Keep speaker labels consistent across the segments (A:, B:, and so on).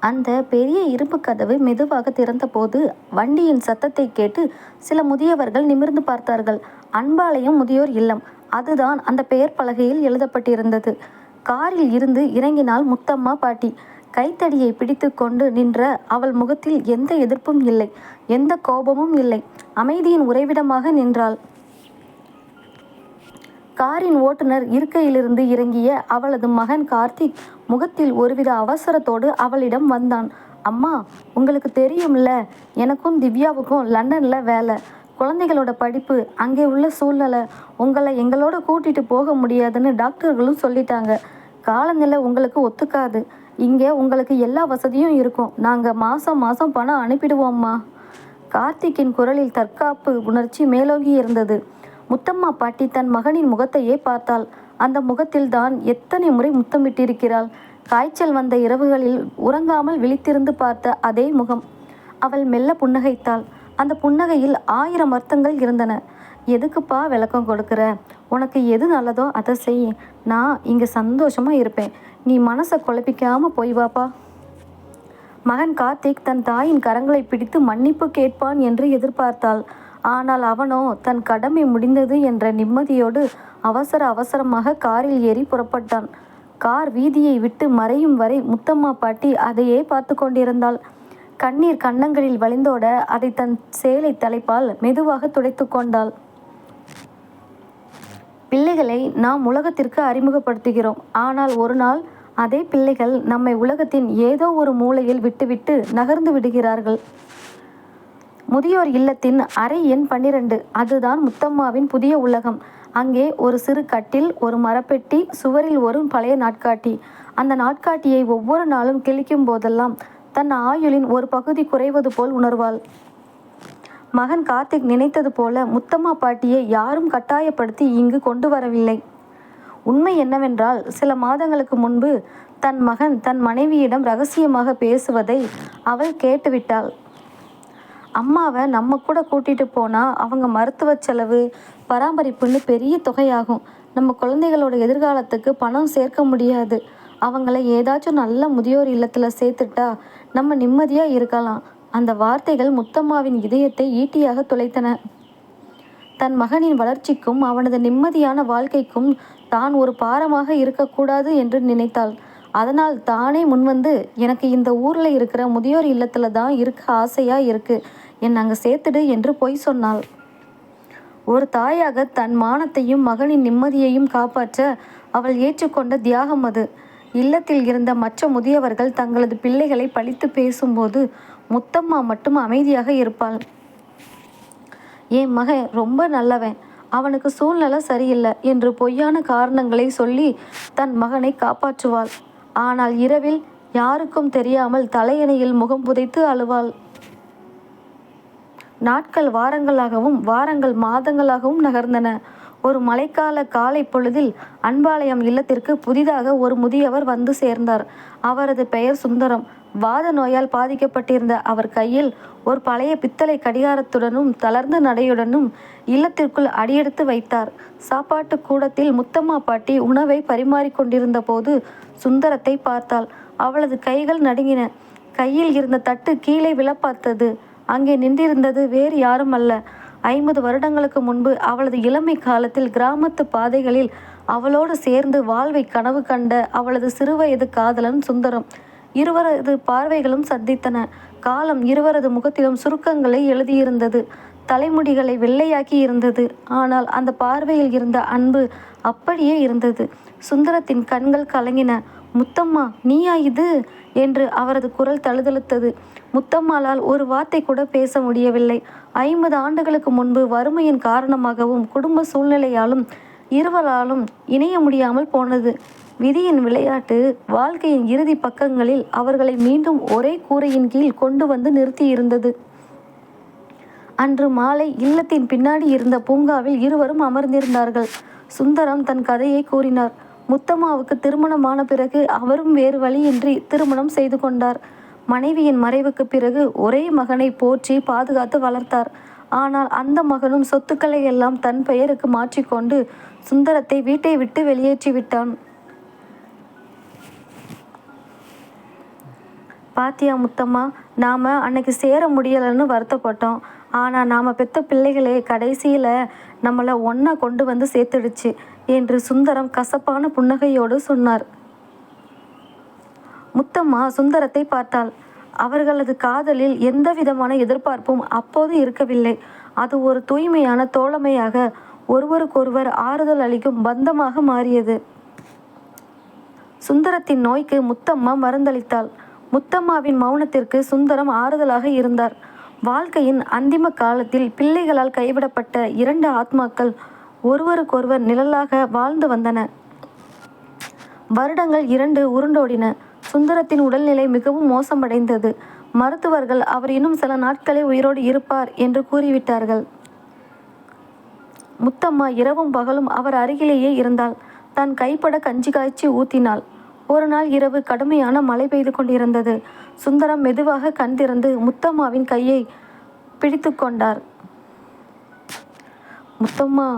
A: அந்த பெரிய இரும்பு கதவு மெதுவாக திறந்தபோது வண்டியின் சத்தத்தை கேட்டு சில முதியவர்கள் நிமிர்ந்து பார்த்தார்கள். அன்பாலயம் முதியோர் இல்லம், அதுதான் அந்த பெயர் பலகையில் எழுதப்பட்டிருந்தது. காரில் இருந்து இறங்கினாள் முத்தம்மா பாட்டி. கைத்தடியை பிடித்து கொண்டு நின்ற அவள் முகத்தில் எந்த எதிர்ப்பும் இல்லை, எந்த கோபமும் இல்லை. அமைதியின் உறைவிடமாக நின்றாள். காரின் ஓட்டுநர் இருக்கையிலிருந்து இறங்கிய அவளது மகன் கார்த்திக் முகத்தில் ஒருவித அவசரத்தோடு அவளிடம் வந்தான். அம்மா, உங்களுக்கு தெரியும்ல, எனக்கும் திவ்யாவுக்கும் லண்டன்ல வேலை, குழந்தைகளோட படிப்பு, அங்கே உள்ள சூழ்நிலை, உங்களை எங்களோட கூட்டிட்டு போக முடியாதுன்னு டாக்டர்களும் சொல்லிட்டாங்க. காலநிலை உங்களுக்கு ஒத்துக்காது. இங்கே உங்களுக்கு எல்லா வசதியும் இருக்கும். நாங்கள் மாதம் மாதம் பணம் அனுப்பிடுவோம்மா. கார்த்திக்கின் குரலில் தற்காப்பு உணர்ச்சி மேலோங்கி இருந்தது. முத்தம்மா பாட்டி தன் மகனின் முகத்தையே பார்த்தாள். அந்த முகத்தில் தான் எத்தனை முறை முத்தமிட்டிருக்கிறாள். காய்ச்சல் வந்த இரவுகளில் உறங்காமல் விழித்திருந்து பார்த்த அதே முகம். அவள் மெல்ல புன்னகைத்தாள். அந்த புன்னகையில் 1000 அர்த்தங்கள் இருந்தன. எதுக்குப்பா விளக்கம் கொடுக்குற? உனக்கு எது நல்லதோ அதை செய். நான் இங்கே சந்தோஷமா இருப்பேன். நீ மனசை குழப்பிக்காம போய் வாப்பா. மகன் கார்த்திக் தன் தாயின் கரங்களை பிடித்து மன்னிப்பு கேட்பான் என்று எதிர்பார்த்தாள். ஆனால் அவனோ தன் கடமை முடிந்தது என்ற நிம்மதியோடு அவசர அவசரமாக காரில் ஏறி புறப்பட்டான். கார் வீதியை விட்டு மறையும் வரை முத்தம்மா பாட்டி அதையே பார்த்து கொண்டிருந்தாள். கண்ணீர் கன்னங்களில் வழிந்தோட அதை தன் சேலை தலைப்பால் மெதுவாக துடைத்து கொண்டாள். பிள்ளைகளை நாம் உலகத்திற்கு அறிமுகப்படுத்துகிறோம். ஆனால் ஒரு நாள் அதே பிள்ளைகள் நம்மை உலகத்தின் ஏதோ ஒரு மூலையில் விட்டுவிட்டு நகர்ந்து விடுகிறார்கள். முதியோர் இல்லத்தின் அறை எண் 12. அதுதான் முத்தம்மாவின் புதிய உலகம். அங்கே ஒரு சிறு கட்டில், ஒரு மரப்பெட்டி, சுவரில் ஒரு பழைய நாட்காட்டி. அந்த நாட்காட்டியை ஒவ்வொரு நாளும் கிழிக்கும் போதெல்லாம் தன் ஆயுளின் ஒரு பகுதி குறைவது போல் உணர்வாள். மகன் கார்த்திக் நினைத்தது போல முத்தம்மா பாட்டியை யாரும் கட்டாயப்படுத்தி இங்கு கொண்டு வரவில்லை. உண்மை என்னவென்றால், சில மாதங்களுக்கு முன்பு தன் மகன் தன் மனைவியிடம் ரகசியமாக பேசுவதை அவள் கேட்டுவிட்டாள். அம்மாவை நம்ம கூட கூட்டிட்டு போனா அவங்க மருத்துவ செலவு, பராமரிப்புன்னு பெரிய தொகையாகும். நம்ம குழந்தைகளோட எதிர்காலத்துக்கு பணம் சேர்க்க முடியாது. அவங்கள ஏதாச்சும் நல்ல முதியோர் இல்லத்துல சேர்த்துட்டா நம்ம நிம்மதியா இருக்கலாம். அந்த வார்த்தைகள் முத்தம்மாவின் இதயத்தை ஈட்டியாக துளைத்தன. தன் மகனின் வளர்ச்சிக்கும் அவனது நிம்மதியான வாழ்க்கைக்கும் தான் ஒரு பாரமாக இருக்கக்கூடாது என்று நினைத்தாள். அதனால் தானே முன்வந்து, எனக்கு இந்த ஊர்ல இருக்கிற முதியோர் இல்லத்துல தான் இருக்க ஆசையா இருக்கு, என்னை அங்கே சேர்த்துடு என்று பொய் சொன்னாள். ஒரு தாயாக தன் மானத்தையும் மகனின் நிம்மதியையும் காப்பாற்ற அவள் ஏற்றுக்கொண்ட தியாகம் அது. இல்லத்தில் இருந்த மற்ற முதியவர்கள் தங்களது பிள்ளைகளை பழித்து பேசும்போது முத்தம்மா மட்டும் அமைதியாக இருப்பாள். என் மகன் ரொம்ப நல்லவன், அவனுக்கு சூழ்நிலை சரியில்லை என்று பொய்யான காரணங்களை சொல்லி தன் மகனை காப்பாற்றுவாள். ஆனால் இரவில் யாருக்கும் தெரியாமல் தலையணையில் முகம் புதைத்து அழுவாள். நாட்கள் வாரங்களாகவும் வாரங்கள் மாதங்களாகவும் நகர்ந்தன. ஒரு மழைக்கால காலை பொழுதில் அன்பாலயம் இல்லத்திற்கு புதிதாக ஒரு முதியவர் வந்து சேர்ந்தார். அவரது பெயர் சுந்தரம். வாத நோயால் பாதிக்கப்பட்டிருந்த அவர் கையில் ஒரு பழைய பித்தளை கடிகாரத்துடனும் தளர்ந்த நடையுடனும் இல்லத்திற்குள் அடியெடுத்து வைத்தார். சாப்பாட்டு கூடத்தில் முத்தம்மா பாட்டி உணவை பரிமாறிக்கொண்டிருந்த போது சுந்தரத்தை பார்த்தாள். அவளது கைகள் நடுங்கின. கையில் இருந்த தட்டு கீழே விழப்பார்த்தது. அங்கே நின்றிருந்தது வேறு யாரும் அல்ல, 50 வருடங்களுக்கு முன்பு அவளது இளமை காலத்தில் கிராமத்து பாதைகளில் அவளோடு சேர்ந்து வாழ்வை கனவு கண்ட அவளது சிறுவயது காதலன் சுந்தரம். இருவரது பார்வைகளும் சந்தித்தன. காலம் இருவரது முகத்திலும் சுருக்கங்களை எழுதியிருந்தது. தலைமுடிகளை வெள்ளையாக்கி இருந்தது. ஆனால் அந்த பார்வையில் இருந்த அன்பு அப்படியே இருந்தது. சுந்தரத்தின் கண்கள் கலங்கின. முத்தம்மா, நீயா இது என்று அவரது குரல் தழுதழுத்தது. முத்தம்மாளால் ஒரு வார்த்தை கூட பேச முடியவில்லை. 50 ஆண்டுகளுக்கு முன்பு வறுமையின் காரணமாகவும் குடும்ப சூழ்நிலையாலும் இருவராலும் இணைய முடியாமல் போனது. விதியின் விளையாட்டு வாழ்க்கையின் இறுதி பக்கங்களில் அவர்களை மீண்டும் ஒரே கூரையின் கீழ் கொண்டு வந்து நிறுத்தியிருந்தது. அன்று மாலை இல்லத்தின் பின்னாடி இருந்த பூங்காவில் இருவரும் அமர்ந்திருந்தார்கள். சுந்தரம் தன் கதையை கூறினார். முத்தம்மாவுக்கு திருமணமான பிறகு அவரும் வேறு வழியின்றி திருமணம் செய்து கொண்டார். மனைவியின் மறைவுக்கு பிறகு ஒரே மகனை போற்றி பாதுகாத்து வளர்த்தார். ஆனால் அந்த மகனும் சொத்துக்களை எல்லாம் தன் பெயருக்கு மாற்றிக்கொண்டு சுந்தரத்தை வீட்டை விட்டு வெளியேற்றி விட்டான். பாத்தியா முத்தம்மா, நாம் அன்னைக்கு சேர முடியலைன்னு வருத்தப்பட்டோம். ஆனால் நாம் பெற்ற பிள்ளைகளே கடைசியில் நம்மளை ஒன்றா கொண்டு வந்து சேர்த்துடுச்சு என்று சுந்தரம் கசப்பான புன்னகையோடு சொன்னார். முத்தம்மா சுந்தரத்தை பார்த்தாள். அவர்களது காதலில் எந்த விதமான எதிர்பார்ப்பும் அப்போது இருக்கவில்லை. அது ஒரு தூய்மையான தோழமையாக, ஒருவருக்கொருவர் ஆறுதல் அளிக்கும் பந்தமாக மாறியது. சுந்தரத்தின் நோய்க்கு முத்தம்மா மருந்தளித்தாள். முத்தம்மாவின் மௌனத்திற்கு சுந்தரம் ஆறுதலாக இருந்தார். வாழ்க்கையின் அந்திம காலத்தில் பிள்ளைகளால் கைவிடப்பட்ட 2 ஆத்மாக்கள் ஒருவருக்கொருவர் நிழலாக வாழ்ந்து வந்தன. வருடங்கள் 2 உருண்டோடின. சுந்தரத்தின் உடல்நிலை மிகவும் மோசமடைந்தது. மருத்துவர்கள் அவர் இன்னும் சில நாட்களே உயிரோடு இருப்பார் என்று கூறிவிட்டார்கள். முத்தம்மா இரவும் பகலும் அவர் அருகிலேயே இருந்தாள். தன் கைப்பட கஞ்சி காய்ச்சி ஊத்தினாள். ஒரு நாள் இரவு கடுமையான மழை பெய்து கொண்டிருந்தது. சுந்தரம் மெதுவாக கண் திறந்து முத்தம்மாவின் கையை பிடித்து கொண்டார். முத்தம்மா,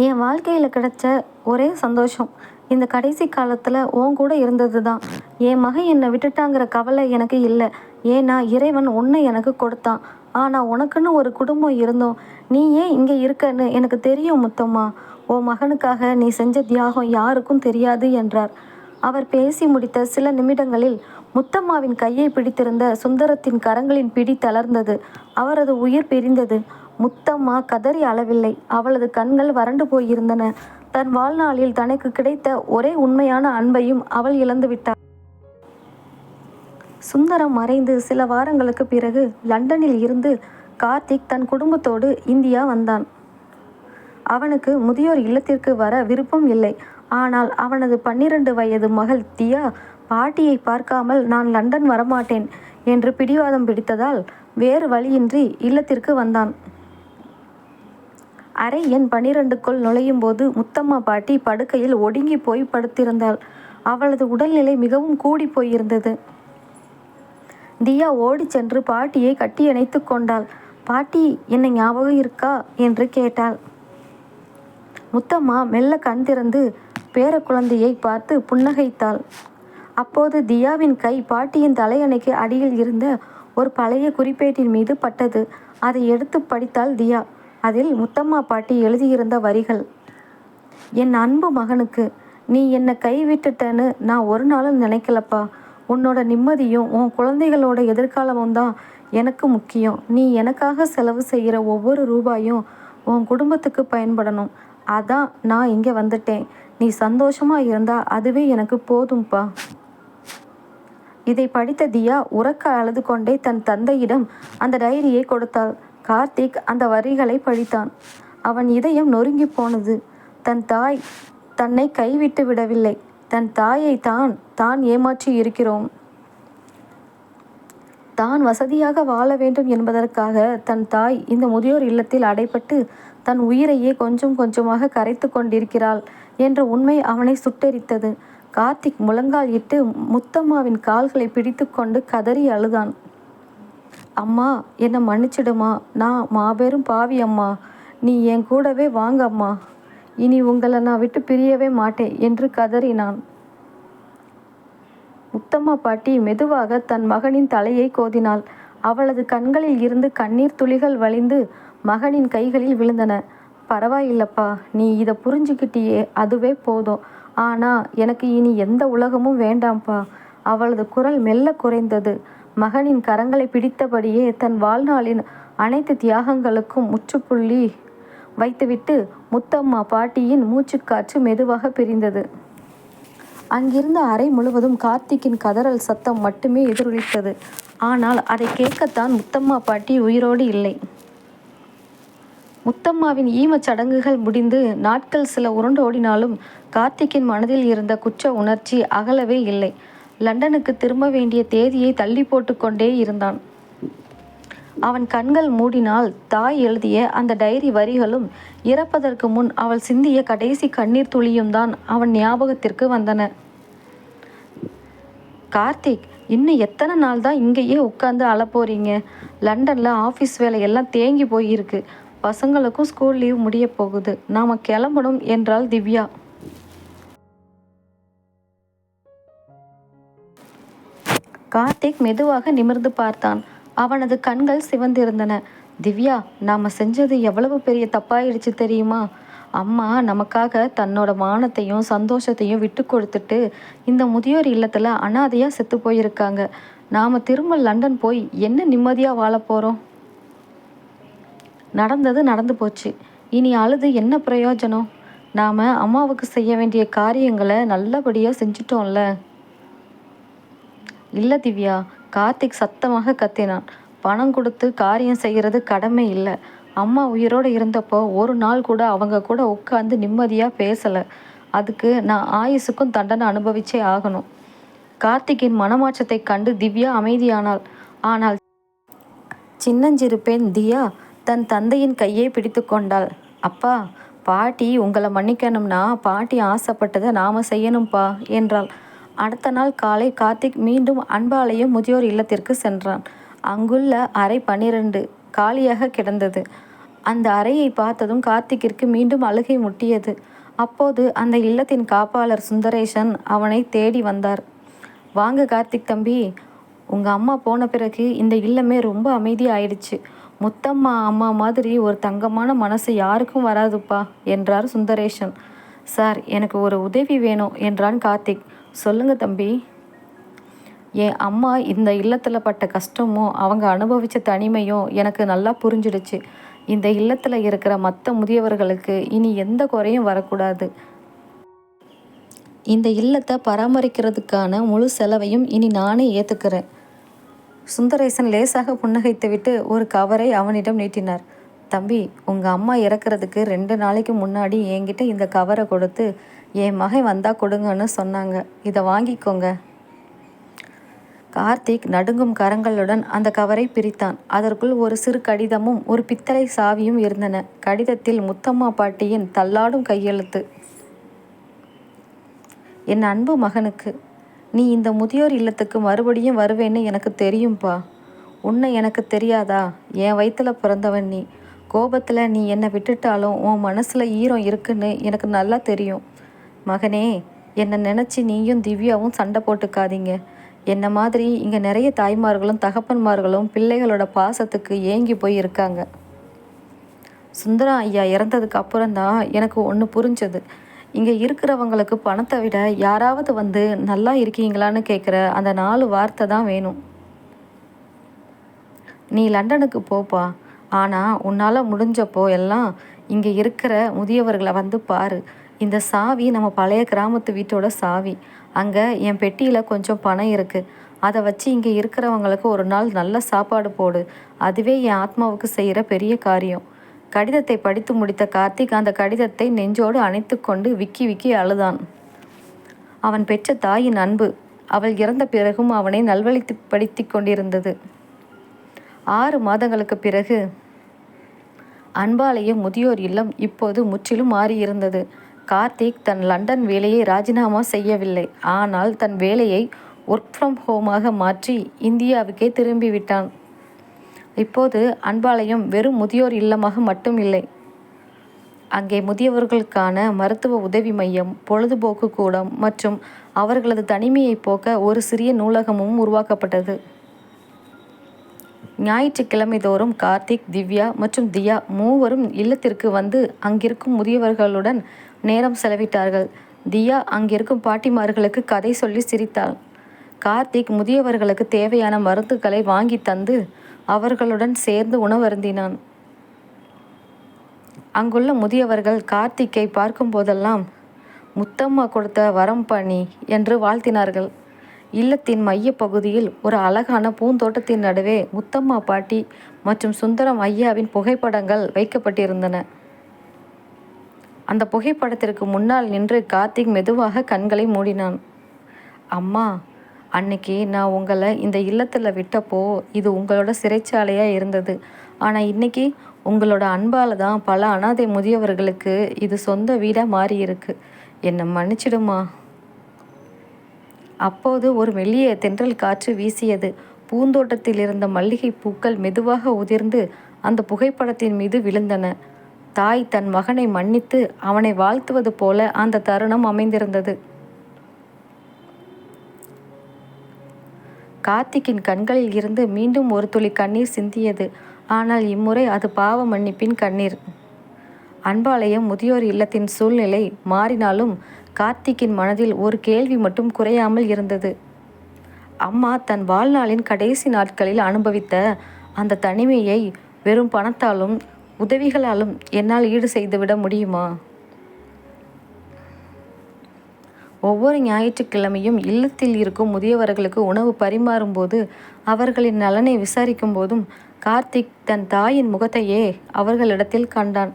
A: என் வாழ்க்கையில் கிடைச்ச ஒரே சந்தோஷம் இந்த கடைசி காலத்தில் உன் கூட இருந்தது தான். என் மகன் என்னை விட்டுட்டாங்கிற கவலை எனக்கு இல்லை. ஏன்னா இறைவன் உன்னை எனக்கு கொடுத்தான். ஆனால் உனக்குன்னு ஒரு குடும்பம் இருந்தோம். நீ ஏன் இங்கே இருக்கன்னு எனக்கு தெரியும் முத்தம்மா. உன் மகனுக்காக நீ செஞ்ச தியாகம் யாருக்கும் தெரியாது என்றார். அவர் பேசி முடித்த சில நிமிடங்களில் முத்தம்மாவின் கையை பிடித்திருந்த சுந்தரத்தின் கரங்களின் பிடி தளர்ந்தது. அவரது உயிர் பிரிந்தது. முத்தம்மா கதறி அளவில்லை. அவளது கண்கள் வறண்டு போயிருந்தன. தன் வாழ்நாளில் தனக்கு கிடைத்த ஒரே உண்மையான அன்பையும் அவள் இழந்துவிட்டாள். சுந்தரம் மறைந்து சில வாரங்களுக்கு பிறகு லண்டனில் இருந்து கார்த்திக் தன் குடும்பத்தோடு இந்தியா வந்தான். அவனுக்கு முதியோர் இல்லத்திற்கு வர விருப்பம் இல்லை. ஆனால் அவனது 12 வயது மகள் தியா பாட்டியை பார்க்காமல் நான் லண்டன் வரமாட்டேன் என்று பிடிவாதம் பிடித்ததால் வேறு வழியின்றி இல்லத்திற்கு வந்தான். அறை எண் 12க்குள் நுழையும் போது முத்தம்மா பாட்டி படுக்கையில் ஒடுங்கி போய் படுத்திருந்தாள். அவளது உடல்நிலை மிகவும் கூடி போயிருந்தது. தியா ஓடி சென்று பாட்டியை கட்டியணைத்து கொண்டாள். பாட்டி, என்ன ஞாபகம் இருக்கா என்று கேட்டாள். முத்தம்மா மெல்ல கண் திறந்து பேர குழந்தையை பார்த்து புன்னகைத்தாள். அப்போது தியாவின் கை பாட்டியின் தலையணைக்கு அடியில் இருந்த ஒரு பழைய குறிப்பேட்டின் மீது பட்டது. அதை எடுத்து படித்தாள் தியா. அதில் முத்தம்மா பாட்டி எழுதியிருந்த வரிகள்: என் அன்பு மகனுக்கு, நீ என்னை கைவிட்டுட்டேன்னு நான் ஒரு நாளும் நினைக்கலப்பா. உன்னோட நிம்மதியும் உன் குழந்தைகளோட எதிர்காலமும் தான் எனக்கு முக்கியம். நீ எனக்காக செலவு செய்கிற ஒவ்வொரு ரூபாயும் உன் குடும்பத்துக்கு பயன்படணும். அதான் நான் இங்கே வந்துட்டேன். நீ சந்தோஷமாக இருந்தால் அதுவே எனக்கு போதும்பா. இதை படித்த தியா உறக்க அழுது கொண்டே தன் தந்தையிடம் அந்த டைரியை கொடுத்தாள். கார்த்திக் அந்த வரிகளை படித்தான். அவன் இதயம் நொறுங்கி போனது. தன் தாய் தன்னை கைவிட்டு விடவில்லை. தன் தாயை தான் ஏமாற்றி இருக்கிறோம். தான் வசதியாக வாழ வேண்டும் என்பதற்காக தன் தாய் இந்த முதியோர் இல்லத்தில் அடைபட்டு தன் உயிரையே கொஞ்சம் கொஞ்சமாக கரைத்து கொண்டிருக்கிறாள் என்ற உண்மை அவனை சுட்டெரித்தது. கார்த்திக் முழங்கால் இட்டு முத்தம்மாவின் கால்களை பிடித்து கொண்டு கதறி அழுதான். அம்மா, என்னை மன்னிச்சிடுமா. நான் மாபெரும் பாவி அம்மா. நீ என் கூடவே வாங்க அம்மா. இனி உங்களை நான் விட்டு பிரியவே மாட்டேன் என்று கதறினான். முத்தம்மா பாட்டி மெதுவாக தன் மகனின் தலையை கோதினாள். அவளது கண்களில் இருந்து கண்ணீர் துளிகள் வழிந்து மகனின் கைகளில் விழுந்தன. பரவாயில்லப்பா, நீ இதை புரிஞ்சுக்கிட்டியே, அதுவே போதும். ஆனால் எனக்கு இனி எந்த உலகமும் வேண்டாம்ப்பா. அவளது குரல் மெல்ல குறைந்தது. மகனின் கரங்களை பிடித்தபடியே தன் வாழ்நாளின் அனைத்து தியாகங்களுக்கும் முற்றுப்புள்ளி வைத்துவிட்டு முத்தம்மா பாட்டியின் மூச்சுக்காற்று மெதுவாக பிரிந்தது. அங்கிருந்த அறை முழுவதும் கார்த்திக்கின் கதறல் சத்தம் மட்டுமே எதிரொலித்தது. ஆனால் அதை கேட்கத்தான் முத்தம்மா பாட்டி உயிரோடு இல்லை. முத்தம்மாவின் ஈமச் சடங்குகள் முடிந்து நாட்கள் சில உருண்டோடினாலும் கார்த்திக்கின் மனதில் இருந்த குற்ற உணர்ச்சி அகலவே இல்லை. லண்டனுக்கு திரும்ப வேண்டிய தேதியை தள்ளி போட்டு கொண்டே இருந்தான். அவன் கண்கள் மூடினால் தாய் எழுதிய அந்த டைரி வரிகளும் இறப்பதற்கு முன் அவள் சிந்திய கடைசி கண்ணீர் துளியும் தான் அவன் ஞாபகத்திற்கு வந்தன. கார்த்திக், இன்னும் எத்தனை நாள் தான் இங்கேயே உட்காந்து அழப்போறீங்க? லண்டனில் ஆஃபீஸ் வேலையெல்லாம் தேங்கி போயிருக்கு. பசங்களுக்கும் ஸ்கூல் லீவ் முடிய போகுது. நாம் கிளம்பணும் என்றாள் திவ்யா. கார்த்திக் மெதுவாக நிமிர்ந்து பார்த்தான். அவனது கண்கள் சிவந்திருந்தன. திவ்யா, நாம செஞ்சது எவ்வளவு பெரிய தப்பாயிடுச்சு தெரியுமா? அம்மா நமக்காக தன்னோட மானத்தையும் சந்தோஷத்தையும் விட்டு கொடுத்துட்டு இந்த முதியோர் இல்லத்துல அனாதையா செத்து போயிருக்காங்க. நாம திரும்ப லண்டன் போய் என்ன நிம்மதியா வாழ போறோம்? நடந்தது நடந்து போச்சு. இனி அழுது என்ன பிரயோஜனம்? நாம அம்மாவுக்கு செய்ய வேண்டிய காரியங்களை நல்லபடியா செஞ்சிட்டோம்ல. இல்லை திவ்யா, கார்த்திக் சத்தமாக கத்தினான். பணம் கொடுத்து காரியம் செய்கிறது கடமை இல்லை. அம்மா உயிரோடு இருந்தப்போ ஒரு நாள் கூட அவங்க கூட உட்காந்து நிம்மதியாக பேசலை. அதுக்கு நான் ஆயுசுக்கும் தண்டனை அனுபவிச்சே ஆகணும். கார்த்திக்கின் மனமாற்றத்தை கண்டு திவ்யா அமைதியானாள். ஆனால் சின்னஞ்சிறு பெண் தியா தன் தந்தையின் கையை பிடித்து கொண்டாள். அப்பா, பாட்டி உங்களை மன்னிக்கணும்னா பாட்டி ஆசைப்பட்டதை நாம செய்யணும்ப்பா என்றாள். அடுத்த நாள் காலை கார்த்திக் மீண்டும் அன்பாலயம் முதியோர் இல்லத்திற்கு சென்றான். அங்குள்ள அறை 12 காலியாக கிடந்தது. அந்த அறையை பார்த்ததும் கார்த்திக்கிற்கு மீண்டும் அழுகை முட்டியது. அப்போது அந்த இல்லத்தின் காப்பாளர் சுந்தரேசன் அவனை தேடி வந்தார். வாங்க கார்த்திக் தம்பி, உங்கள் அம்மா போன பிறகு இந்த இல்லமே ரொம்ப அமைதியாயிடுச்சு. முத்தம்மா அம்மா மாதிரி ஒரு தங்கமான மனசு யாருக்கும் வராதுப்பா என்றார் சுந்தரேசன். சார், எனக்கு ஒரு உதவி வேணும் என்றான் கார்த்திக். சொல்லுங்க தம்பி. என் அம்மா இந்த இல்லத்தில் பட்ட கஷ்டமும் அவங்க அனுபவித்த தனிமையும் எனக்கு நல்லா புரிஞ்சிடுச்சு. இந்த இல்லத்தில் இருக்கிற மற்ற முதியவர்களுக்கு இனி எந்த குறையும் வரக்கூடாது. இந்த இல்லத்தை பராமரிக்கிறதுக்கான முழு செலவையும் இனி நானே ஏற்றுக்கிறேன். சுந்தரேசன் லேசாக புன்னகைத்துவிட்டு ஒரு கவரை அவனிடம் நீட்டினார். தம்பி, உங்கள் அம்மா இறக்கிறதுக்கு 2 நாளைக்கு முன்னாடி என்கிட்ட இந்த கவரை கொடுத்து என் மகன் வந்தால் கொடுங்கன்னு சொன்னாங்க. இதை வாங்கிக்கோங்க. கார்த்திக் நடுங்கும் கரங்களுடன் அந்த கவரை பிரித்தான். அதற்குள் ஒரு சிறு கடிதமும் ஒரு பித்தளை சாவியும் இருந்தன. கடிதத்தில் முத்தம்மா பாட்டியின் தள்ளாடும் கையெழுத்து. என் அன்பு மகனுக்கு, நீ இந்த முதியோர் இல்லத்துக்கு மறுபடியும் வருவேன்னு எனக்கு தெரியும்பா. உன்னை எனக்கு தெரியாதா? என் வயிற்றுல பிறந்தவன் நீ. கோபத்தில் நீ என்னை விட்டுட்டாலும் உன் மனசில் ஈரம் இருக்குன்னு எனக்கு நல்லா தெரியும். மகனே, என்னை நினச்சி நீயும் திவ்யாவும் சண்டை போட்டுக்காதீங்க. என்ன மாதிரி இங்கே நிறைய தாய்மார்களும் தகப்பன்மார்களும் பிள்ளைகளோட பாசத்துக்கு ஏங்கி போய் இருக்காங்க. சுந்தரம் ஐயா இறந்ததுக்கு அப்புறம்தான் எனக்கு ஒன்று புரிஞ்சது. இங்கே இருக்கிறவங்களுக்கு பணத்தை விட யாராவது வந்து நல்லா இருக்கீங்களான்னு கேட்குற அந்த 4 வார்த்தை தான் வேணும். நீ லண்டனுக்கு போப்பா. ஆனால் உன்னால் முடிஞ்சப்போ எல்லாம் இங்கே இருக்கிற முதியவர்களை வந்து பாரு. இந்த சாவி நம்ம பழைய கிராமத்து வீட்டோட சாவி. அங்கே என் பெட்டியில் கொஞ்சம் பணம் இருக்குது. அதை வச்சு இங்கே இருக்கிறவங்களுக்கு ஒரு நாள் நல்ல சாப்பாடு போடு. அதுவே என் ஆத்மாவுக்கு செய்கிற பெரிய காரியம். கடிதத்தை படித்து முடித்த கார்த்திக் அந்த கடிதத்தை நெஞ்சோடு அணைத்து கொண்டு விக்கி விக்கி அழுதான். அவன் பெற்ற தாயின் அன்பு அவள் இறந்த பிறகும் அவனை நல்வழிப்படுத்தி கொண்டிருந்தது. 6 மாதங்களுக்கு பிறகு அன்பாலயம் முதியோர் இல்லம் இப்போது முற்றிலும் மாறியிருந்தது. கார்த்திக் தன் லண்டன் வேலையை ராஜினாமா செய்யவில்லை. ஆனால் தன் வேலையை ஒர்க் ஃப்ரம் ஹோமாக மாற்றி இந்தியாவுக்கே திரும்பிவிட்டான். இப்போது அன்பாலயம் வெறும் முதியோர் இல்லமாக மட்டும் இல்லை. அங்கே முதியவர்களுக்கான மருத்துவ உதவி மையம், பொழுதுபோக்கு கூடம் மற்றும் அவர்களது தனிமையை போக்க ஒரு சிறிய நூலகமும் உருவாக்கப்பட்டது. ஞாயிற்றுக்கிழமை தோறும் கார்த்திக், திவ்யா மற்றும் தியா மூவரும் இல்லத்திற்கு வந்து அங்கிருக்கும் முதியவர்களுடன் நேரம் செலவிட்டார்கள். தியா அங்கிருக்கும் பாட்டிமார்களுக்கு கதை சொல்லி சிரித்தாள். கார்த்திக் முதியவர்களுக்கு தேவையான மருந்துகளை வாங்கி தந்து அவர்களுடன் சேர்ந்து உணவருந்தினான். அங்குள்ள முதியவர்கள் கார்த்திக்கை பார்க்கும் போதெல்லாம் முத்தம்மா கொடுத்த வரம் பண்ணி என்று வாழ்த்தினார்கள். இல்லத்தின் மைய பகுதியில் ஒரு அழகான பூந்தோட்டத்தின் நடுவே முத்தம்மா பாட்டி மற்றும் சுந்தரம் ஐயாவின் புகைப்படங்கள் வைக்கப்பட்டிருந்தன. அந்த புகைப்படத்திற்கு முன்னால் நின்று கார்த்திக் மெதுவாக கண்களை மூடினான். அம்மா, அன்னைக்கு நான் உங்களை இந்த இல்லத்தில் விட்டப்போ இது உங்களோட சிறைச்சாலையாக இருந்தது. ஆனால் இன்னைக்கு உங்களோட அன்பால் தான் பல அனாதை முதியவர்களுக்கு இது சொந்த வீடாக மாறியிருக்கு. என்னை மன்னிச்சிடுமா. அப்போது ஒரு மெல்லிய தென்றல் காற்று வீசியது. பூந்தோட்டத்தில் இருந்த மல்லிகை பூக்கள் மெதுவாக உதிர்ந்து அந்த புகைப்படத்தின் மீது விழுந்தன. தாய் தன் மகனை மன்னித்து அவனை வாழ்த்துவது போல அந்த தருணம் அமைந்திருந்தது. கார்த்திக்கின் கண்களில் இருந்து மீண்டும் ஒரு துளி கண்ணீர் சிந்தியது. ஆனால் இம்முறை அது பாவ மன்னிப்பின் கண்ணீர். அன்பாலயம் முதியோர் இல்லத்தின் சூழ்நிலை மாறினாலும் கார்த்திக்கின் மனதில் ஒரு கேள்வி மட்டும் குறையாமல் இருந்தது. அம்மா தன் வாழ்நாளின் கடைசி நாட்களில் அனுபவித்த அந்த தனிமையை வெறும் பணத்தாலும் உதவிகளாலும் என்னால் ஈடு செய்துவிட முடியுமா? ஒவ்வொரு ஞாயிற்றுக்கிழமையும் இல்லத்தில் இருக்கும் முதியவர்களுக்கு உணவு பரிமாறும்போது அவர்களின் நலனை விசாரிக்கும் போதும் கார்த்திக் தன் தாயின் முகத்தையே அவர்களிடத்தில் கண்டான்.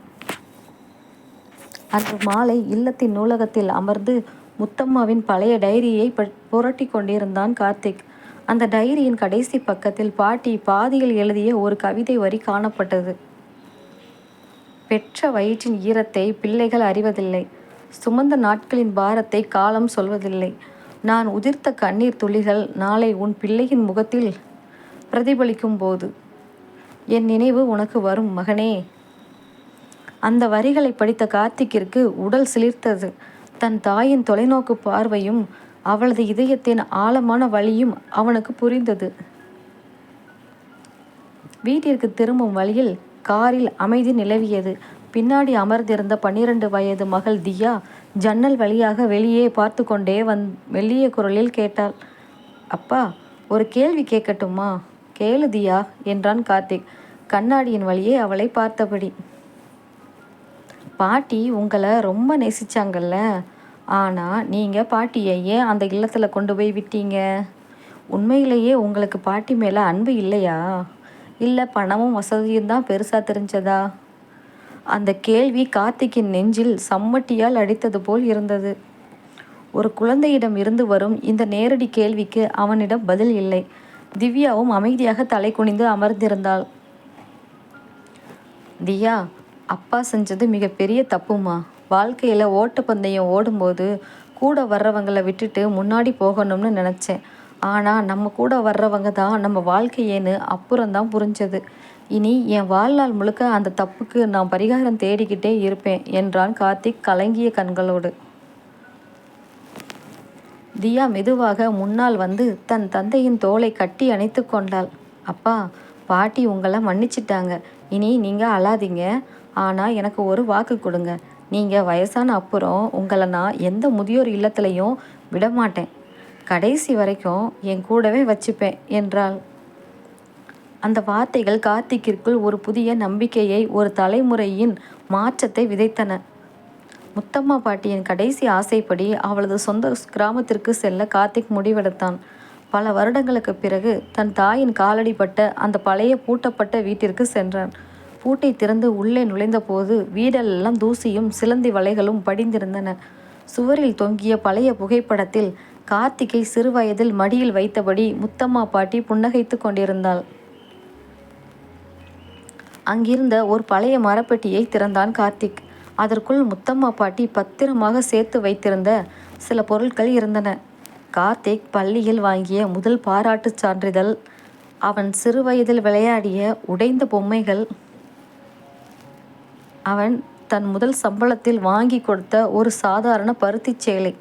A: அன்று மாலை இல்லத்தின் நூலகத்தில் அமர்ந்து முத்தம்மாவின் பழைய டைரியை புரட்டி கொண்டிருந்தான் கார்த்திக். அந்த டைரியின் கடைசி பக்கத்தில் பாட்டி பாதியில் எழுதிய ஒரு கவிதை வரி காணப்பட்டது. பெற்ற வயிற்றின் ஈரத்தை பிள்ளைகள் அறிவதில்லை, சுமந்த நாட்களின் பாரத்தை காலம் சொல்வதில்லை. நான் உதிர்த்த கண்ணீர் துளிகள் நாளை உன் பிள்ளையின் முகத்தில் பிரதிபலிக்கும் போது என் நினைவு உனக்கு வரும் மகனே. அந்த வரிகளை படித்த கார்த்திக்கிற்கு உடல் சிலிர்த்தது. தன் தாயின் தொலைநோக்கு பார்வையும் அவளது இதயத்தின் ஆழமான வலியும் அவனுக்கு புரிந்தது. வீட்டிற்கு திரும்பும் வழியில் காரில் அமைதி நிலவியது. பின்னாடி அமர்ந்திருந்த 12 வயது மகள் தியா ஜன்னல் வழியாக வெளியே பார்த்து கொண்டே மெல்லிய குரலில் கேட்டாள். அப்பா, ஒரு கேள்வி கேட்கட்டுமா? கேளு தியா என்றான் கார்த்திக் கண்ணாடியின் வழியே அவளை பார்த்தபடி. பாட்டி உங்களை ரொம்ப நேசிச்சாங்கல்ல, ஆனால் நீங்கள் பாட்டியை ஏன் அந்த இல்லத்தில் கொண்டு போய் விட்டீங்க? உண்மையிலேயே உங்களுக்கு பாட்டி மேலே அன்பு இல்லையா? இல்லை பணமும் வசதியும் தான் பெருசாக தெரிஞ்சதா? அந்த கேள்வி கார்த்திக்கின் நெஞ்சில் சம்மட்டியால் அடித்தது போல் இருந்தது. ஒரு குழந்தையிடம் இருந்து வரும் இந்த நேரடி கேள்விக்கு அவனிடம் பதில் இல்லை. திவ்யாவும் அமைதியாக தலை குனிந்து அமர்ந்திருந்தாள். தியா, அப்பா செஞ்சது மிகப்பெரிய தப்புமா. வாழ்க்கையில் ஓட்டப்பந்தயம் ஓடும்போது கூட வர்றவங்களை விட்டுட்டு முன்னாடி போகணும்னு நினச்சேன். ஆனால் நம்ம கூட வர்றவங்க தான் நம்ம வாழ்க்கையேன்னு அப்புறம்தான் புரிஞ்சது. இனி என் வாழ்நாள் முழுக்க அந்த தப்புக்கு நான் பரிகாரம் தேடிக்கிட்டே இருப்பேன் என்றான் கார்த்திக் கலங்கிய கண்களோடு. தியா மெதுவாக முன்னால் வந்து தன் தந்தையின் தோளை கட்டி அணைத்து கொண்டாள். அப்பா, பாட்டி உங்களை மன்னிச்சிட்டாங்க. இனி நீங்கள் அழாதீங்க. ஆனால் எனக்கு ஒரு வாக்கு கொடுங்க. நீங்கள் வயசான அப்புறம் உங்களை நான் எந்த முதியோர் இல்லத்துலையும் விடமாட்டேன். கடைசி வரைக்கும் என் கூடவே வச்சுப்பேன் என்றாள். அந்த வார்த்தைகள் கார்த்திக்கிற்குள் ஒரு புதிய நம்பிக்கையை, ஒரு தலைமுறையின் மாற்றத்தை விதைத்தன. முத்தம்மா பாட்டியின் கடைசி ஆசைப்படி அவளது சொந்த கிராமத்திற்கு செல்ல கார்த்திக் முடிவெடுத்தான். பல வருடங்களுக்கு பிறகு தன் தாயின் காலடிப்பட்ட அந்த பழைய பூட்டப்பட்ட வீட்டிற்கு சென்றான். பூட்டை திறந்து உள்ளே நுழைந்த போது வீடெல்லாம் தூசியும் சிலந்தி வலைகளும் படிந்திருந்தன. சுவரில் தொங்கிய பழைய புகைப்படத்தில் கார்த்திகை சிறுவயதில் மடியில் வைத்தபடி முத்தம்மா பாட்டி புன்னகைத்து கொண்டிருந்தாள். அங்கிருந்த ஒரு பழைய மரப்பெட்டியை திறந்தான் கார்த்திக். அதற்குள் முத்தம்மா பாட்டி பத்திரமாக சேர்த்து வைத்திருந்த சில பொருட்கள் இருந்தன. கார்த்திக் பள்ளியில் வாங்கிய முதல் பாராட்டுச் சான்றிதழ், அவன் சிறுவயதில் விளையாடிய உடைந்த பொம்மைகள், அவன் தன் முதல் சம்பளத்தில் வாங்கி கொடுத்த ஒரு சாதாரண பருத்தி சேலை.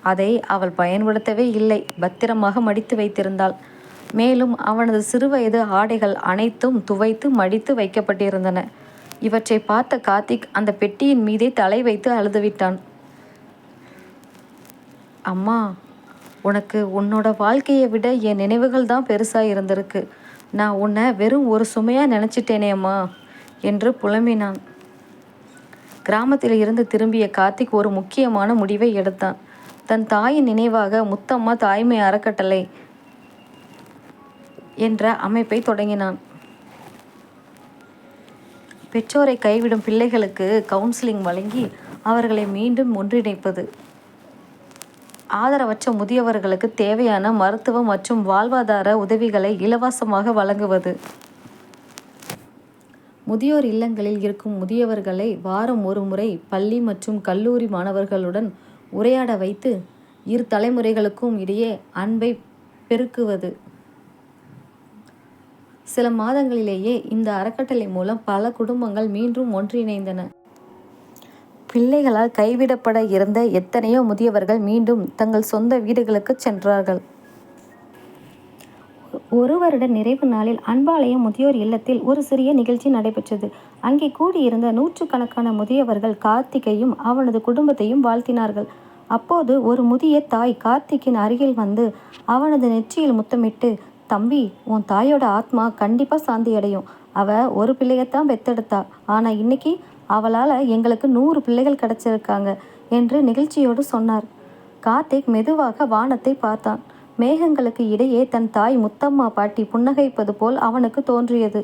A: அதை அவள் பயன்படுத்தவே இல்லை, பத்திரமாக மடித்து வைத்திருந்தாள். மேலும் அவனது சிறுவயது ஆடைகள் அனைத்தும் துவைத்து மடித்து வைக்கப்பட்டிருந்தன. இவற்றை பார்த்த கார்த்திக் அந்த பெட்டியின் மீதே தலை வைத்து அழுதுவிட்டான். அம்மா, உனக்கு உன்னோட வாழ்க்கையை விட என் நினைவுகள் தான் பெருசாக இருந்திருக்கு. நான் உன்னை வெறும் ஒரு சுமையாக நினச்சிட்டேனே அம்மா என்று புலம்பினான். கிராமத்தில் இருந்து திரும்பிய கார்த்திக் ஒரு முக்கியமான முடிவை எடுத்தான். தன் தாயின் நினைவாக முத்தம்மா தாய்மை அறக்கட்டளை என்ற அமைப்பை தொடங்கினான். பெற்றோரை கைவிடும் பிள்ளைகளுக்கு கவுன்சிலிங் வழங்கி அவர்களை மீண்டும் ஒன்றிணைப்பது, ஆதரவற்ற முதியவர்களுக்கு தேவையான மருத்துவ மற்றும் வாழ்வாதார உதவிகளை இலவசமாக வழங்குவது, முதியோர் இல்லங்களில் இருக்கும் முதியவர்களை வாரம் ஒரு முறை பள்ளி மற்றும் கல்லூரி மாணவர்களுடன் உரையாட வைத்து இரு தலைமுறைகளுக்கும் இடையே அன்பை பெருக்குவது. சில மாதங்களிலேயே இந்த அறக்கட்டளை மூலம் பல குடும்பங்கள் மீண்டும் ஒன்றிணைந்தன. பிள்ளைகளால் கைவிடப்பட இருந்த எத்தனையோ முதியவர்கள் மீண்டும் தங்கள் சொந்த வீடுகளுக்கு சென்றார்கள். ஒரு வருட நிறைவு நாளில் அன்பாலயம் முதியோர் இல்லத்தில் ஒரு சிறிய நிகழ்ச்சி நடைபெற்றது. அங்கே கூடியிருந்த நூற்றுக்கணக்கான முதியவர்கள் கார்த்திகையும் அவனது குடும்பத்தையும் வாழ்த்தினார்கள். அப்போது ஒரு முதிய தாய் கார்த்திக்கின் அருகில் வந்து அவனது நெற்றியில் முத்தமிட்டு, "தம்பி, உன் தாயோட ஆத்மா கண்டிப்பா சாந்தி அடையும். அவ ஒரு பிள்ளையத்தான் பெத்தெடுத்தா. ஆனா இன்னைக்கு அவளால எங்களுக்கு 100 பிள்ளைகள் கிடைச்சிருக்காங்க" என்று நிகழ்ச்சியோடு சொன்னார். கார்த்திக் மெதுவாக வானத்தை பார்த்தான். மேகங்களுக்கு இடையே தன் தாய் முத்தம்மா பாட்டி புன்னகைப்பது போல் அவனுக்கு தோன்றியது.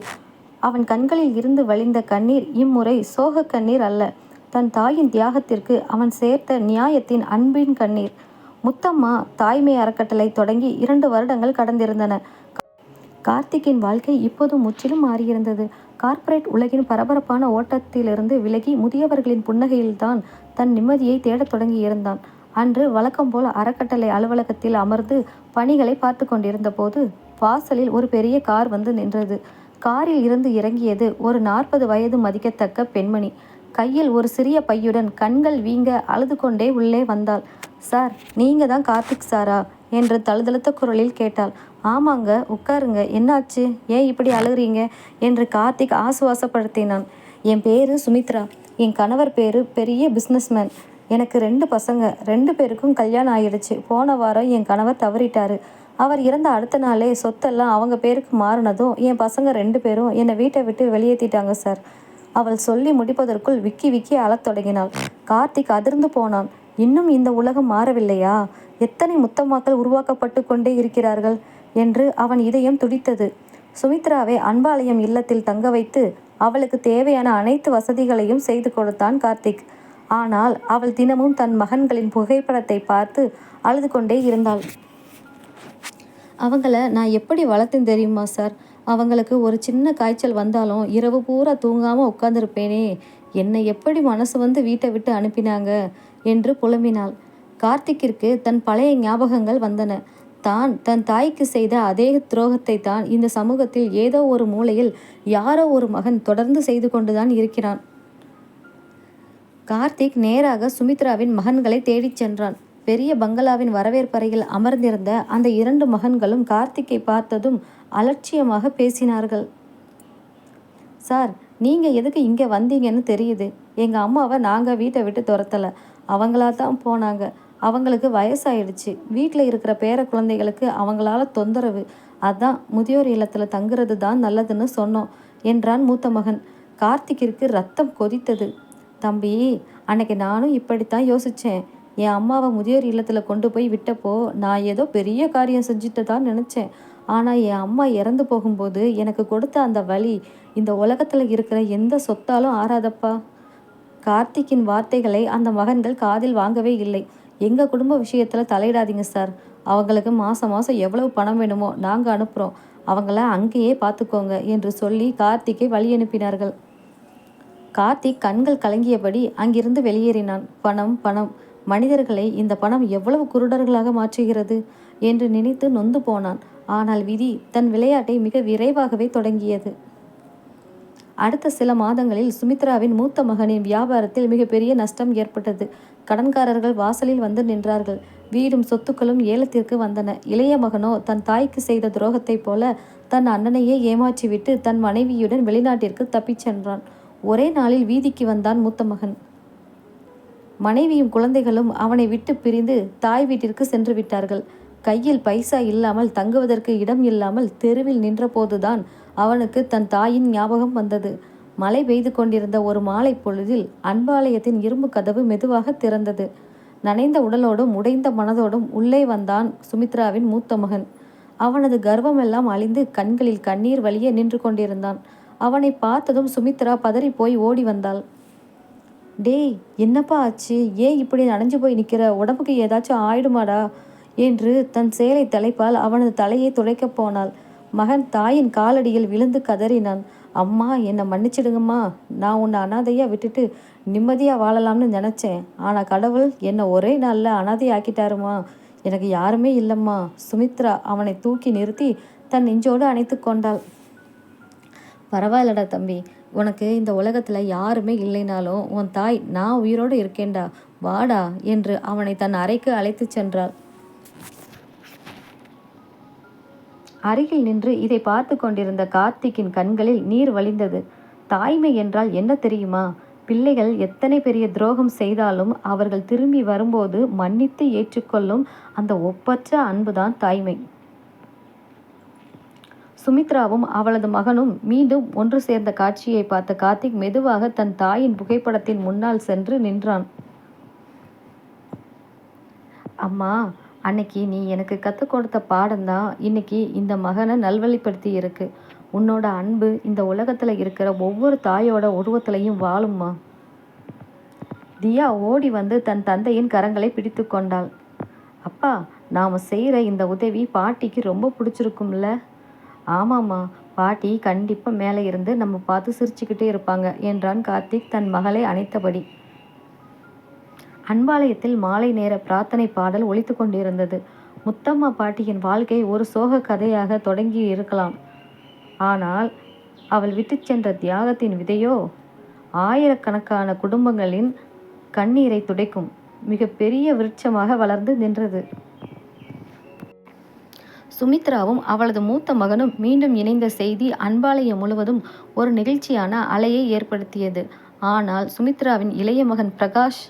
A: அவன் கண்களில் இருந்து வழிந்த கண்ணீர் இம்முறை சோகக் கண்ணீர் அல்ல. தன் தாயின் தியாகத்திற்கு அவன் சேர்த்த நியாயத்தின் அன்பின் கண்ணீர். முத்தம்மா தாய்மை அறக்கட்டளை தொடங்கி 2 வருடங்கள் கடந்திருந்தன. கார்த்திக்கின் வாழ்க்கை இப்போது முற்றிலும் மாறியிருந்தது. கார்ப்பரேட் உலகின் பரபரப்பான ஓட்டத்திலிருந்து விலகி முதியவர்களின் புன்னகையில்தான் தன் நிம்மதியை தேடத் தொடங்கியிருந்தான். அன்று வழக்கம் போல் அறக்கட்டளை அலுவலகத்தில் அமர்ந்து பணிகளை பார்த்து கொண்டிருந்த போது வாசலில் ஒரு பெரிய கார் வந்து நின்றது. காரில் இருந்து இறங்கியது ஒரு 40 வயது மதிக்கத்தக்க பெண்மணி. கையில் ஒரு சிறிய பையுடன் கண்கள் வீங்க அழுது கொண்டே உள்ளே வந்தாள். "சார், நீங்க தான் கார்த்திக் சாரா?" என்று தழுதழுத்த குரலில் கேட்டாள். "ஆமாங்க, உட்காருங்க. என்னாச்சு? ஏன் இப்படி அழுகிறீங்க?" என்று கார்த்திக் ஆசுவாசப்படுத்தினான். "என் பேரு சுமித்ரா. என் கணவர் பேரு பெரிய பிஸ்னஸ்மேன். எனக்கு 2 பசங்க. 2 பேருக்கும் கல்யாணம் ஆயிடுச்சு. போன வாரம் என் கணவர் தவறிட்டாரு. அவர் இறந்த அடுத்த நாளே சொத்தெல்லாம் அவங்க பேருக்கு மாறினதும் என் பசங்க 2 பேரும் என்னை வீட்டை விட்டு வெளியேற்றிட்டாங்க சார்." அவள் சொல்லி முடிப்பதற்குள் விக்கி விக்கி அழத் தொடங்கினாள். கார்த்திக் அதிர்ந்து போனான். இன்னும் இந்த உலகம் மாறவில்லையா? எத்தனை முத்தம்மாக்கள் உருவாக்கப்பட்டு கொண்டே இருக்கிறார்கள் என்று அவன் இதயம் துடித்தது. சுமித்ராவை அன்பாலயம் இல்லத்தில் தங்க வைத்து அவளுக்கு தேவையான அனைத்து வசதிகளையும் செய்து கொடுத்தான் கார்த்திக். ஆனால் அவள் தினமும் தன் மகன்களின் புகைப்படத்தை பார்த்து அழுது கொண்டே இருந்தாள். "அவங்கள நான் எப்படி வளர்த்தேன் தெரியுமா சார்? அவங்களுக்கு ஒரு சின்ன காய்ச்சல் வந்தாலும் இரவு பூரா தூங்காமல் உட்கார்ந்துருப்பேனே. என்னை எப்படி மனசு வந்து வீட்டை விட்டு அனுப்பினாங்க" என்று புலம்பினாள். கார்த்திக்கிற்கு தன் பழைய ஞாபகங்கள் வந்தன. தான் தன் தாய்க்கு செய்த அதே துரோகத்தை தான் இந்த சமூகத்தில் ஏதோ ஒரு மூலையில் யாரோ ஒரு மகன் தொடர்ந்து செய்து கொண்டுதான் இருக்கிறான். கார்த்திக் நேராக சுமித்ராவின் மகன்களை தேடிச் சென்றான். பெரிய பங்களாவின் வரவேற்பறையில் அமர்ந்திருந்த அந்த 2 மகன்களும் கார்த்திக்கை பார்த்ததும் அலட்சியமாக பேசினார்கள். "சார், நீங்க எதுக்கு இங்கே வந்தீங்கன்னு தெரியுது. எங்க அம்மாவை நாங்கள் வீட்டை விட்டு துரத்தலை. அவங்களா தான் போனாங்க. அவங்களுக்கு வயசாயிடுச்சு. வீட்டில் இருக்கிற பேர குழந்தைகளுக்கு அவங்களால தொந்தரவு. அதான் முதியோர் இல்லத்தில் தங்குறது தான் நல்லதுன்னு சொன்னோம்" என்றான் மூத்த மகன். கார்த்திக்கிற்கு ரத்தம் கொதித்தது. "தம்பி, அன்னைக்கு நானும் இப்படித்தான் யோசித்தேன். என் அம்மாவை முதியோர் இல்லத்தில் கொண்டு போய் விட்டப்போ நான் ஏதோ பெரிய காரியம் செஞ்சுட்டு தான் நினச்சேன். ஆனால் என் அம்மா இறந்து போகும்போது எனக்கு கொடுத்த அந்த வலி இந்த உலகத்தில் இருக்கிற எந்த சொத்தாலும் ஆறாதப்பா." கார்த்திக்கின் வார்த்தைகளை அந்த மகன்கள் காதில் வாங்கவே இல்லை. "எங்கள் குடும்ப விஷயத்தில் தலையிடாதீங்க சார். அவங்களுக்கு மாதம் மாதம் எவ்வளவு பணம் வேணுமோ நாங்கள் அனுப்புகிறோம். அவங்கள அங்கேயே பார்த்துக்கோங்க" என்று சொல்லி கார்த்திக்கை வழி அனுப்பினார்கள். கார்த்திக் கண்கள் கலங்கியபடி அங்கிருந்து வெளியேறினான். பணம், பணம். மனிதர்களை இந்த பணம் எவ்வளவு குருடர்களாக மாற்றுகிறது என்று நினைத்து நொந்து போனான். ஆனால் விதி தன் விளையாட்டை மிக விரைவாகவே தொடங்கியது. அடுத்த சில மாதங்களில் சுமித்ராவின் மூத்த மகனின் வியாபாரத்தில் மிகப்பெரிய நஷ்டம் ஏற்பட்டது. கடன்காரர்கள் வாசலில் வந்து நின்றார்கள். வீடும் சொத்துக்களும் ஏலத்திற்கு வந்தன. இளைய மகனோ தன் தாய்க்கு செய்த துரோகத்தைப் போல தன் அண்ணனையே ஏமாற்றிவிட்டு தன் மனைவியுடன் வெளிநாட்டிற்கு தப்பிச் சென்றான். ஒரே நாளில் வீதிக்கு வந்தான் மூத்த மகன். மனைவியும் குழந்தைகளும் அவனை விட்டு பிரிந்து தாய் வீட்டிற்கு சென்று விட்டார்கள். கையில் பைசா இல்லாமல் தங்குவதற்கு இடம் இல்லாமல் தெருவில் நின்றபோதுதான் அவனுக்கு தன் தாயின் ஞாபகம் வந்தது. மழை பெய்து கொண்டிருந்த ஒரு மாலை பொழுதில் அன்பாலயத்தின் இரும்பு கதவு மெதுவாக திறந்தது. நனைந்த உடலோடும் உடைந்த மனதோடும் உள்ளே வந்தான் சுமித்ராவின் மூத்த மகன். அவனது கர்வமெல்லாம் அழிந்து கண்களில் கண்ணீர் வழிய நின்று கொண்டிருந்தான். அவனை பார்த்ததும் சுமித்ரா பதறி போய் ஓடி வந்தாள். "டேய், என்னப்பா ஆச்சு? ஏன் இப்படி நனைஞ்சு போய் நிற்கிற? உடம்புக்கு ஏதாச்சும் ஆயிடுமாடா?" என்று தன் சேலை தலைப்பால் அவனது தலையை துடைக்கப் போனாள். மகன் தாயின் காலடியில் விழுந்து கதறினான். "அம்மா, என்னை மன்னிச்சிடுங்கம்மா. நான் உன்னை அனாதையாக விட்டுட்டு நிம்மதியாக வாழலாம்னு நினச்சேன். ஆனால் கடவுள் என்னை ஒரே நாளில் அனாதை ஆக்கிட்டாருமா. எனக்கு யாருமே இல்லைம்மா." சுமித்ரா அவனை தூக்கி நிறுத்தி தன் நெஞ்சோடு அணைத்து கொண்டாள். "பரவாயில்லடா தம்பி. உனக்கு இந்த உலகத்தில் யாருமே இல்லைனாலும் உன் தாய் நான் உயிரோடு இருக்கேன்டா. வாடா" என்று அவனை தன் அறைக்கு அழைத்து சென்றாள். அருகில் நின்று இதை பார்த்து கொண்டிருந்த கார்த்திக்கின் கண்களில் நீர் வழிந்தது. தாய்மை என்றால் என்ன தெரியுமா? பிள்ளைகள் எத்தனை பெரிய துரோகம் செய்தாலும் அவர்கள் திரும்பி வரும்போது மன்னித்து ஏற்றுக்கொள்ளும் அந்த ஒப்பற்ற அன்புதான் தாய்மை. சுமித்ராவும் அவளது மகனும் மீண்டும் ஒன்று சேர்ந்த காட்சியை பார்த்த கார்த்திக் மெதுவாக தன் தாயின் புகைப்படத்தின் முன்னால் சென்று நின்றான். அம்மா, அன்னைக்கு நீ எனக்கு கற்றுக் கொடுத்த பாடம்தான் இன்னைக்கு இந்த மகனை நல்வழிப்படுத்தி இருக்கு. உன்னோட அன்பு இந்த உலகத்தில் இருக்கிற ஒவ்வொரு தாயோட உருவத்திலையும் வாழும்மா. தியா ஓடி வந்து தன் தந்தையின் கரங்களை பிடித்து கொண்டாள். அப்பா, நாம் செய்கிற இந்த உதவி பாட்டிக்கு ரொம்ப பிடிச்சிருக்கும்ல? ஆமாம்மா, பாட்டி கண்டிப்பாக மேலே இருந்து நம்ம பார்த்து சிரிச்சுக்கிட்டே இருப்பாங்க என்றான் கார்த்திக் தன் மகளை அணைத்தபடி. அன்பாலயத்தில் மாலை நேர பிரார்த்தனை பாடல் ஒலித்து கொண்டிருந்தது. முத்தம்மா பாட்டியின் வாழ்க்கை ஒரு சோக கதையாக தொடங்கி இருக்கலாம். ஆனால் அவள் விட்டு சென்ற தியாகத்தின் விதையோ ஆயிரக்கணக்கான குடும்பங்களின் கண்ணீரை துடைக்கும் மிக பெரிய விருட்சமாக வளர்ந்து நின்றது. சுமித்ராவும் அவளது மூத்த மகனும் மீண்டும் இணைந்த செய்தி அன்பாலயம் முழுவதும் ஒரு நெகிழ்ச்சியான அலையை ஏற்படுத்தியது. ஆனால் சுமித்ராவின் இளைய மகன் பிரகாஷ்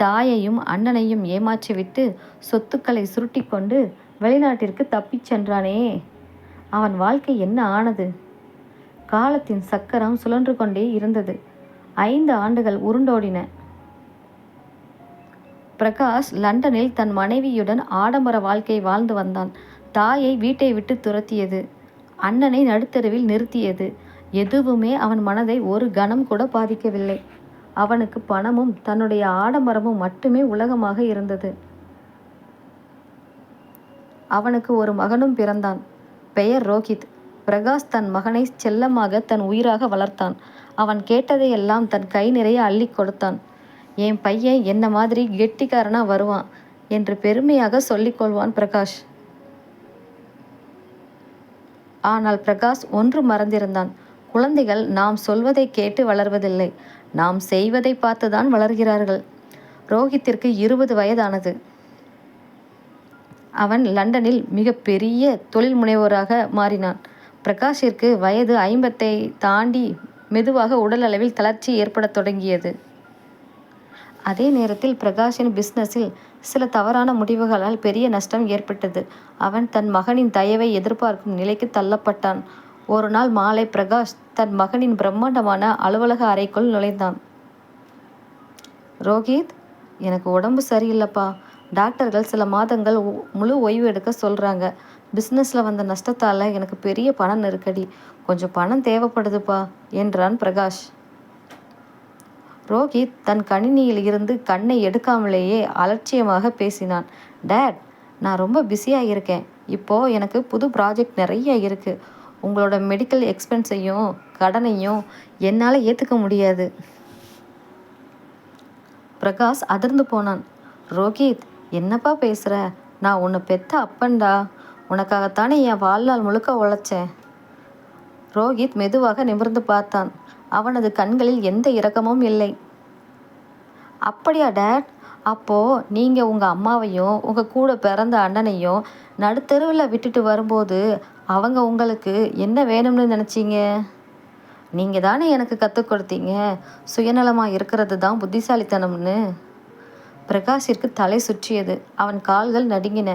A: தாயையும் அண்ணனையும் ஏமாற்றிவிட்டு சொத்துக்களை சுருட்டி கொண்டு வெளிநாட்டிற்கு தப்பிச் சென்றானே, அவன் வாழ்க்கை என்ன ஆனது? காலத்தின் சக்கரம் சுழன்று கொண்டே இருந்தது. 5 ஆண்டுகள் உருண்டோடின. பிரகாஷ் லண்டனில் தன் மனைவியுடன் ஆடம்பர வாழ்க்கை வாழ்ந்து வந்தான். தாயை வீட்டை விட்டு துரத்தியது, அண்ணனை நடுத்தருவில் நிறுத்தியது. எதுவுமே அவன் மனதை ஒரு கணம் கூட பாதிக்கவில்லை. அவனுக்கு பணமும் தன்னுடைய ஆடம்பரமும் மட்டுமே உலகமாக இருந்தது. அவனுக்கு ஒரு மகனும் பிறந்தான். பெயர் ரோஹித். பிரகாஷ் தன் மகனை செல்லமாக தன் உயிராக வளர்த்தான். அவன் கேட்டதையெல்லாம் தன் கை நிறைய அள்ளி கொடுத்தான். என் பையன் என்ன மாதிரி கெட்டிக்காரனா வருவான் என்று பெருமையாக சொல்லிக்கொள்வான் பிரகாஷ். ஆனால் பிரகாஷ் ஒன்று மறந்திருந்தான். குழந்தைகள் நாம் சொல்வதை கேட்டு வளர்வதில்லை, நாம் செய்வதை பார்த்துதான் வளர்கிறார்கள். ரோஹித்திற்கு 20 வயதானது. அவன் லண்டனில் மிக பெரிய தொழில் முனைவோராக மாறினான். பிரகாஷிற்கு வயது 50ஐ தாண்டி மெதுவாக உடல் அளவில் தளர்ச்சி ஏற்படத் தொடங்கியது. அதே நேரத்தில் பிரகாஷின் பிஸ்னஸில் சில தவறான முடிவுகளால் பெரிய நஷ்டம் ஏற்பட்டது. அவன் தன் மகனின் தயவை எதிர்பார்க்கும் நிலைக்கு தள்ளப்பட்டான். ஒரு நாள் மாலை பிரகாஷ் தன் மகனின் பிரம்மாண்டமான அலுவலக அறைக்குள் நுழைந்தான். ரோஹித், எனக்கு உடம்பு சரியில்லைப்பா. டாக்டர்கள் சில மாதங்கள் முழு ஓய்வு எடுக்க சொல்கிறாங்க. பிஸ்னஸில் வந்த நஷ்டத்தால் எனக்கு பெரிய பண நெருக்கடி. கொஞ்சம் பணம் தேவைப்படுதுப்பா என்றான் பிரகாஷ். ரோஹித் தன் கணினியில் இருந்து கண்ணை எடுக்காமலேயே அலட்சியமாக பேசினான். டேட், நான் ரொம்ப பிஸியாக இருக்கேன். இப்போது எனக்கு புது ப்ராஜெக்ட் நிறைய இருக்குது. உங்களோட மெடிக்கல் எக்ஸ்பென்ஸையும் கடனையும் என்னால் ஏற்றுக்க முடியாது. பிரகாஷ் அதிர்ந்து போனான். ரோஹித், என்னப்பா பேசுகிற? நான் உன்னை பெத்த அப்பன்டா. உனக்காகத்தானே என் வாழ்நாள் முழுக்க உழைச்சேன். ரோஹித் மெதுவாக நிமிர்ந்து பார்த்தான். அவனது கண்களில் எந்த இரக்கமும் இல்லை. அப்படியா டேட்? அப்போது நீங்கள் உங்கள் அம்மாவையும் உங்கள் கூட பிறந்த அண்ணனையும் நடுத்தெருவில் விட்டுட்டு வரும்போது அவங்க உங்களுக்கு என்ன வேணும்னு நினச்சிங்க? நீங்கள் தானே எனக்கு கற்றுக் கொடுத்தீங்க சுயநலமாக இருக்கிறது தான் புத்திசாலித்தனம்னு. பிரகாஷிற்கு தலை சுற்றியது. அவன் கால்கள் நடுங்கின.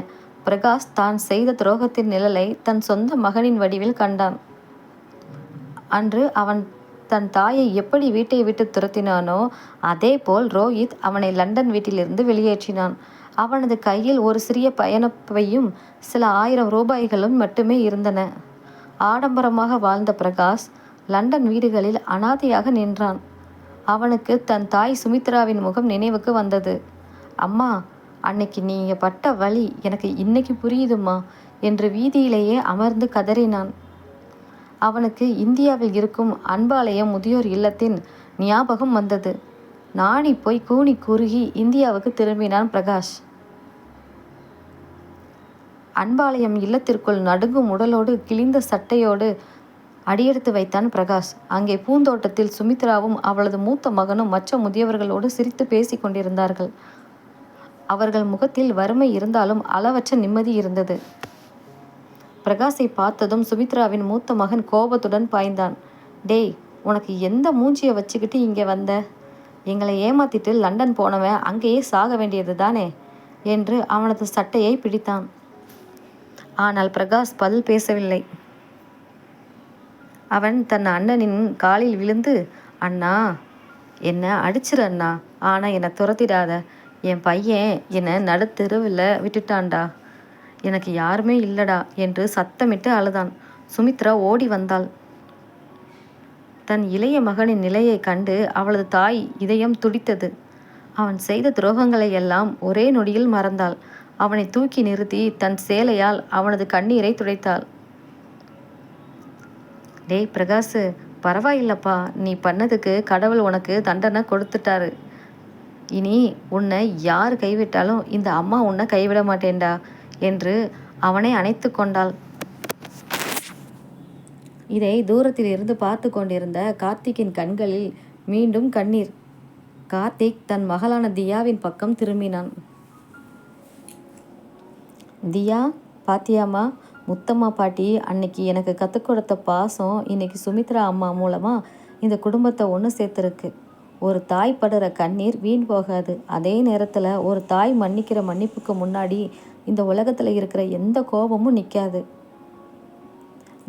A: பிரகாஷ் தான் செய்த துரோகத்தின் நிழலை தன் சொந்த மகனின் வடிவில் கண்டான். அன்று அவன் தன் தாயை எப்படி வீட்டை விட்டு துரத்தினானோ அதே போல் ரோஹித் அவனை லண்டன் வீட்டிலிருந்து வெளியேற்றினான். அவனது கையில் ஒரு சிறிய பயணப்பையும் சில 1000 ரூபாய்களும் மட்டுமே இருந்தன. ஆடம்பரமாக வாழ்ந்த பிரகாஷ் லண்டன் வீடுகளில் அனாதையாக நின்றான். அவனுக்கு தன் தாய் சுமித்ராவின் முகம் நினைவுக்கு வந்தது. அம்மா, அன்னைக்கு நீங்கள் பட்ட வலி எனக்கு இன்னைக்கு புரியுதுமா என்று வீதியிலேயே அமர்ந்து கதறினான். அவனுக்கு இந்தியாவில் இருக்கும் அன்பாலயம் முதியோர் இல்லத்தின் ஞாபகம் வந்தது. நாணி போய் கூனி குறுகி இந்தியாவுக்கு திரும்பினான் பிரகாஷ். அன்பாலயம் இல்லத்திற்குள் நடுங்கும் உடலோடு கிழிந்த சட்டையோடு அடியெடுத்து வைத்தான் பிரகாஷ். அங்கே பூந்தோட்டத்தில் சுமித்ராவும் அவளது மூத்த மகனும் மற்ற முதியவர்களோடு சிரித்து பேசி கொண்டிருந்தார்கள். அவர்கள் முகத்தில் வறுமை இருந்தாலும் அளவற்ற நிம்மதி இருந்தது. பிரகாஷை பார்த்ததும் சுமித்ராவின் மூத்த மகன் கோபத்துடன் பாய்ந்தான். டேய், உனக்கு எந்த மூஞ்சியை வச்சுக்கிட்டு இங்கே வந்த? எங்களை ஏமாத்திட்டு லண்டன் போனவன் அங்கேயே சாக வேண்டியது தானே என்று அவனது சட்டையை பிடித்தான். ஆனால் பிரகாஷ் பதில் பேசவில்லை. அவன் தன் அண்ணனின் காலில் விழுந்து, அண்ணா, என்னை அடிச்சிரு அண்ணா, ஆனால் என்னை துரத்திடாத. என் பையன் என்னை நடுத்தெருவில் விட்டுட்டான்டா. எனக்கு யாருமே இல்லடா என்று சத்தமிட்டு அழுதான். சுமித்ரா ஓடி வந்தாள். தன் இளைய மகனின் நிலையை கண்டு அவளது தாய் இதயம் துடித்தது. அவன் செய்த துரோகங்களை எல்லாம் ஒரே நொடியில் மறந்தாள். அவனை தூக்கி நிறுத்தி தன் சேலையால் அவனது கண்ணீரை துடைத்தாள். டேய் பிரகாஷ், பரவாயில்லப்பா, நீ பண்ணதுக்கு கடவுள் உனக்கு தண்டனை கொடுத்துட்டாரு. இனி உன்னை யார் கைவிட்டாலும் இந்த அம்மா உன்னை கைவிட மாட்டேன்டா என்று அவனை அணைத்து கொண்டாள். இதை தூரத்தில் இருந்து பார்த்து கொண்டிருந்த கார்த்திக்கின் கண்களில் மீண்டும் கண்ணீர். கார்த்திக் தன் மகளான தியாவின் பக்கம் திரும்பினான். தியா, பாத்தியாம்மா, முத்தம்மா பாட்டி அன்னைக்கு எனக்கு கற்றுக் கொடுத்த பாசம் இன்னைக்கு சுமித்ரா அம்மா மூலமாக இந்த குடும்பத்தை ஒன்று சேர்த்துருக்கு. ஒரு தாய் படுற கண்ணீர் வீண் போகாது. அதே நேரத்தில் ஒரு தாய் மன்னிக்கிற மன்னிப்புக்கு முன்னாடி இந்த உலகத்தில் இருக்கிற எந்த கோபமும் நிற்காது.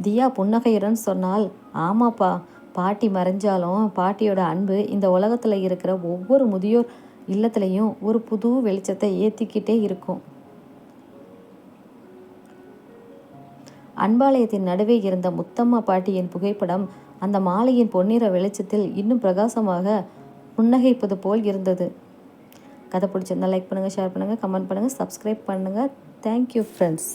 A: தியா புன்னகையுடன் சொன்னால், ஆமாப்பா, பாட்டி மறைஞ்சாலும் பாட்டியோட அன்பு இந்த உலகத்தில் இருக்கிற ஒவ்வொரு முதியோர் இல்லத்துலேயும் ஒரு புது வெளிச்சத்தை ஏற்றிக்கிட்டே இருக்கும். அன்பாலயத்தின் நடுவே இருந்த முத்தம்மா பாட்டியின் புகைப்படம் அந்த மாலையின் பொன்னிற வெளிச்சத்தில் இன்னும் பிரகாசமாக புன்னகைப்பது போல் இருந்தது. கதை பிடிச்சிருந்தா லைக் பண்ணுங்கள், ஷேர் பண்ணுங்கள், கமெண்ட் பண்ணுங்கள், சப்ஸ்கிரைப் பண்ணுங்கள். Thank you friends.